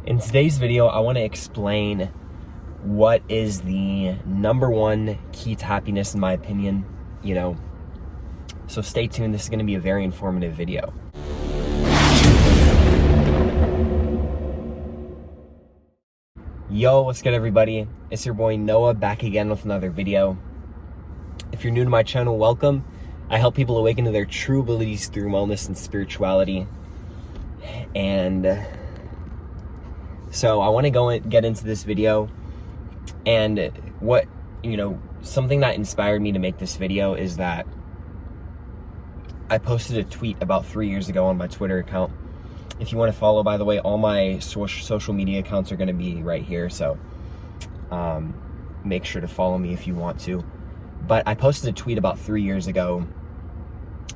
In today's video, I want to explain what is the number one key to happiness in my opinion, so stay tuned. This is going to be a very informative video. Yo, what's good everybody? It's your boy Noah back again with another video. If you're new to my channel, welcome. I help people awaken to their true abilities through wellness and spirituality. And so I want to get into this video, and something that inspired me to make this video is that I posted a tweet about 3 years ago on my Twitter account. If you want to follow, by the way, all my social media accounts are going to be right here, so make sure to follow me if you want to. But I posted a tweet about 3 years ago,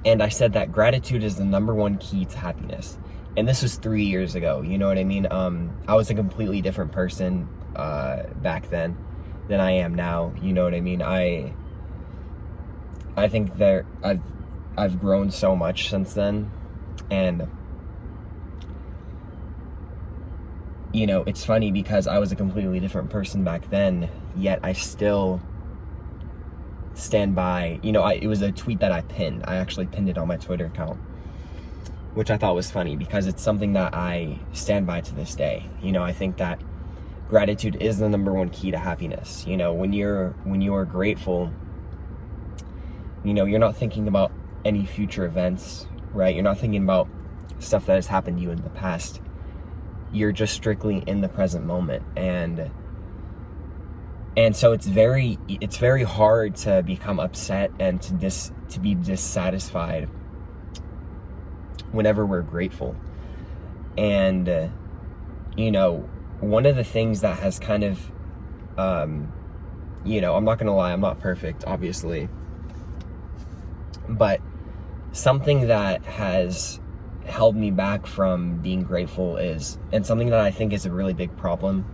and I said that gratitude is the number one key to happiness. And this was 3 years ago, you know what I mean? I was a completely different person back then than I am now, you know what I mean? I think that I've grown so much since then, and it's funny because I was a completely different person back then, yet I still stand by, it was a tweet that I pinned. I actually pinned it on my Twitter account, which I thought was funny because it's something that I stand by to this day. I think that gratitude is the number one key to happiness. When you are grateful, you're not thinking about any future events, right? You're not thinking about stuff that has happened to you in the past. You're just strictly in the present moment. And so it's very hard to become upset and to be dissatisfied whenever we're grateful. And one of the things that has kind of I'm not gonna lie, I'm not perfect, obviously, but something that has held me back from being grateful is, and something that I think is a really big problem,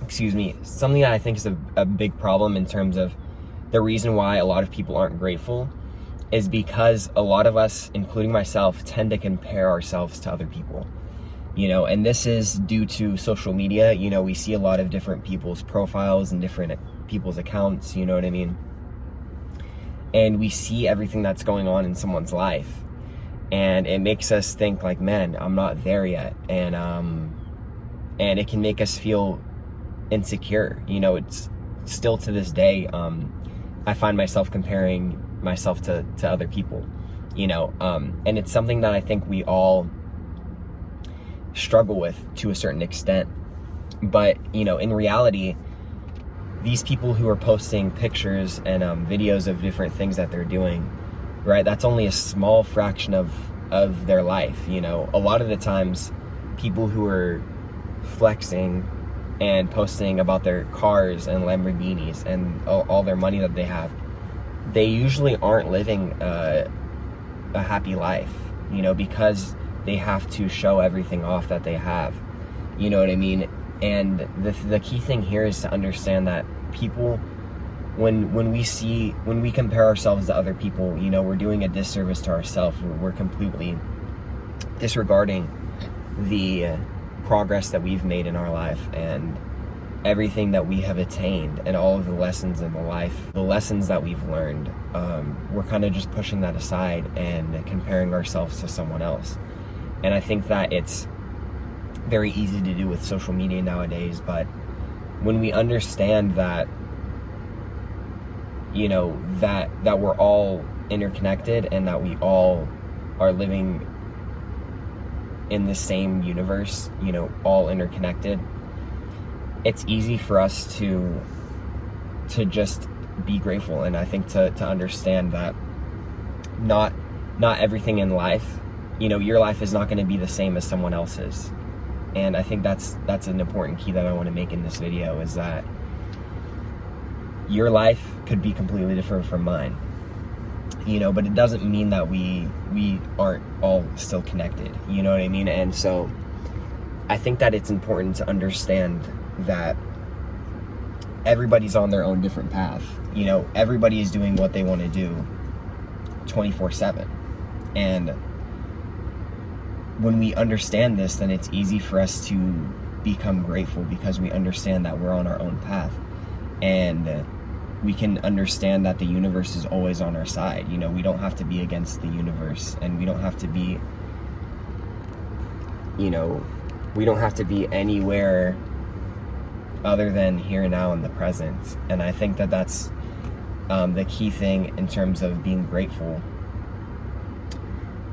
something that I think is a big problem in terms of the reason why a lot of people aren't grateful is because a lot of us, including myself, tend to compare ourselves to other people, and this is due to social media. We see a lot of different people's profiles and different people's accounts, you know what I mean? And we see everything that's going on in someone's life, and it makes us think like, man, I'm not there yet. And it can make us feel insecure. It's still to this day, I find myself comparing myself to other people, and it's something that I think we all struggle with to a certain extent. But in reality, these people who are posting pictures and videos of different things that they're doing, right, that's only a small fraction of their life. A lot of the times people who are flexing and posting about their cars and Lamborghinis and all their money that they have, they usually aren't living a happy life, because they have to show everything off that they have, you know what I mean? And the key thing here is to understand that people, when we compare ourselves to other people, we're doing a disservice to ourselves. We're completely disregarding the progress that we've made in our life and everything that we have attained and all of the lessons in the lessons that we've learned. We're kind of just pushing that aside and comparing ourselves to someone else. And I think that it's very easy to do with social media nowadays, but when we understand that that we're all interconnected and that we all are living in the same universe, all interconnected, it's easy for us to just be grateful. And I think to understand that not everything in life, your life is not going to be the same as someone else's. And I think that's an important key that I want to make in this video, is that your life could be completely different from mine, but it doesn't mean that we aren't all still connected, you know what I mean? And so I think that it's important to understand that everybody's on their own different path. Everybody is doing what they want to do 24/7. And when we understand this, then it's easy for us to become grateful, because we understand that we're on our own path, and we can understand that the universe is always on our side. You know, we don't have to be against the universe, and we don't have to be, you know, we don't have to be anywhere other than here now in the present. And I think that that's the key thing in terms of being grateful,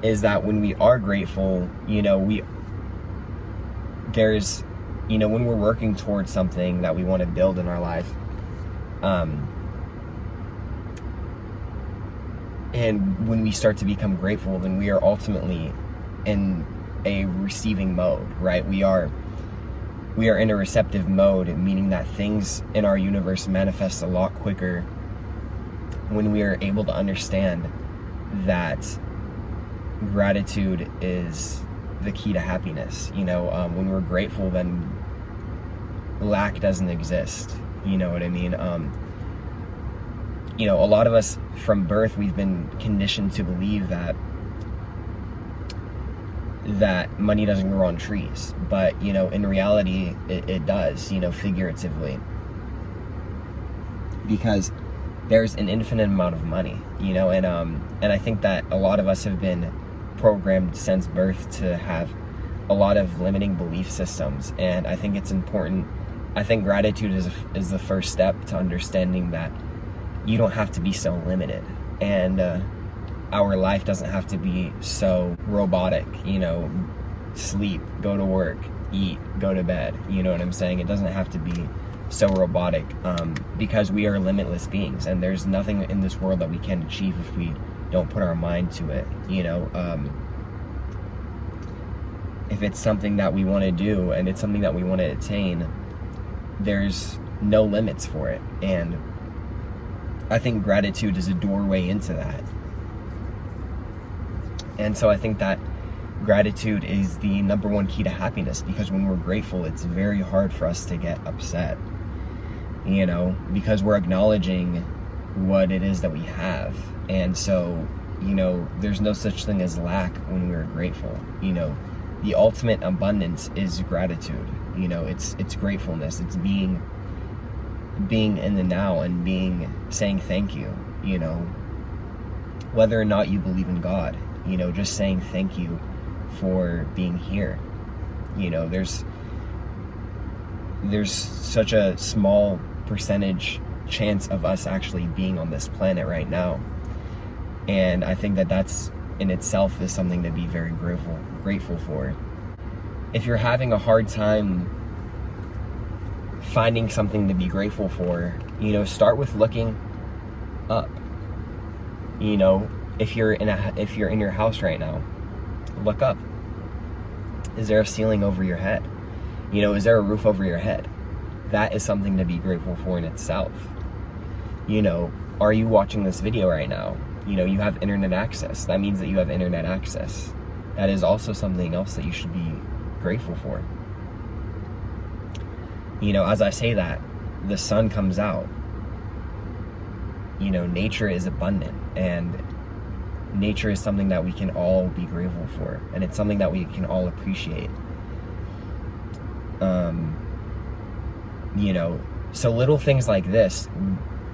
is that when we are grateful, you know, there's, you know, when we're working towards something that we want to build in our life, and when we start to become grateful, then we are ultimately in a receiving mode, right? We are in a receptive mode, meaning that things in our universe manifest a lot quicker when we are able to understand that gratitude is the key to happiness. You know, when we're grateful, then lack doesn't exist. You know what I mean? You know, a lot of us from birth, we've been conditioned to believe that money doesn't grow on trees. But, you know, in reality, it does, you know, figuratively. Because there's an infinite amount of money, you know, and I think that a lot of us have been programmed since birth to have a lot of limiting belief systems. And I think it's important. I think gratitude is the first step to understanding that you don't have to be so limited, and our life doesn't have to be so robotic. You know, sleep, go to work, eat, go to bed. You know what I'm saying? It doesn't have to be so robotic, because we are limitless beings, and there's nothing in this world that we can achieve if we don't put our mind to it. You know, if it's something that we want to do and it's something that we want to attain, there's no limits for it. And I think gratitude is a doorway into that. And so I think that gratitude is the number one key to happiness, because when we're grateful, it's very hard for us to get upset, you know, because we're acknowledging what it is that we have. And so, you know, there's no such thing as lack when we're grateful. You know, the ultimate abundance is gratitude. You know, it's gratefulness. It's being in the now and saying thank you, you know, whether or not you believe in God, you know, just saying thank you for being here. You know, there's such a small percentage chance of us actually being on this planet right now. And I think that that's in itself is something to be very grateful for. If you're having a hard time finding something to be grateful for, you know, start with looking up. You know, if you're in your house right now, look up. Is there a ceiling over your head? You know, is there a roof over your head? That is something to be grateful for in itself. You know, are you watching this video right now? You know, you have internet access. That means that you have internet access. That is also something else that you should be grateful for. You know, as I say that, the sun comes out. You know, nature is abundant, and nature is something that we can all be grateful for, and it's something that we can all appreciate. You know, so little things like this,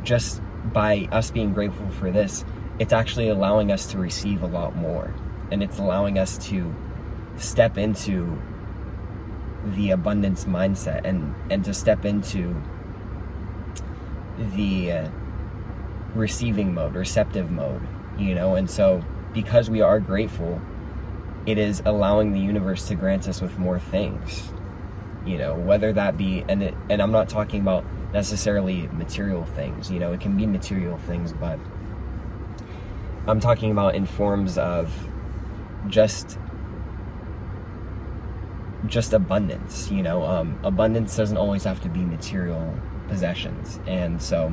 just by us being grateful for this, it's actually allowing us to receive a lot more, and it's allowing us to step into the abundance mindset and to step into the receiving mode, receptive mode, you know. And so because we are grateful, it is allowing the universe to grant us with more things, you know, whether that be, and I'm not talking about necessarily material things, you know, it can be material things, but I'm talking about in forms of just abundance, you know. Abundance doesn't always have to be material possessions. And so,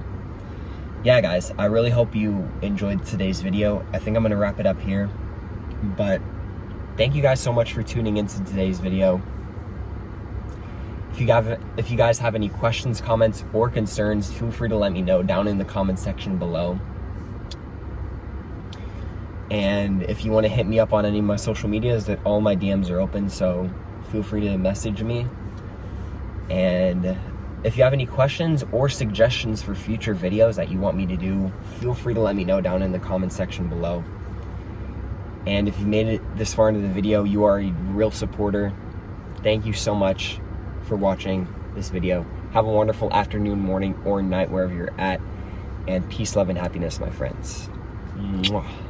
yeah, guys, I really hope you enjoyed today's video. I think I'm going to wrap it up here, but thank you guys so much for tuning into today's video. If you guys have any questions, comments, or concerns, feel free to let me know down in the comment section below. And if you want to hit me up on any of my social medias, that all my DMs are open, so feel free to message me. And if you have any questions or suggestions for future videos that you want me to do, feel free to let me know down in the comment section below. And if you made it this far into the video, you are a real supporter. Thank you so much for watching this video. Have a wonderful afternoon, morning, or night, wherever you're at. And peace, love, and happiness, my friends. Mwah.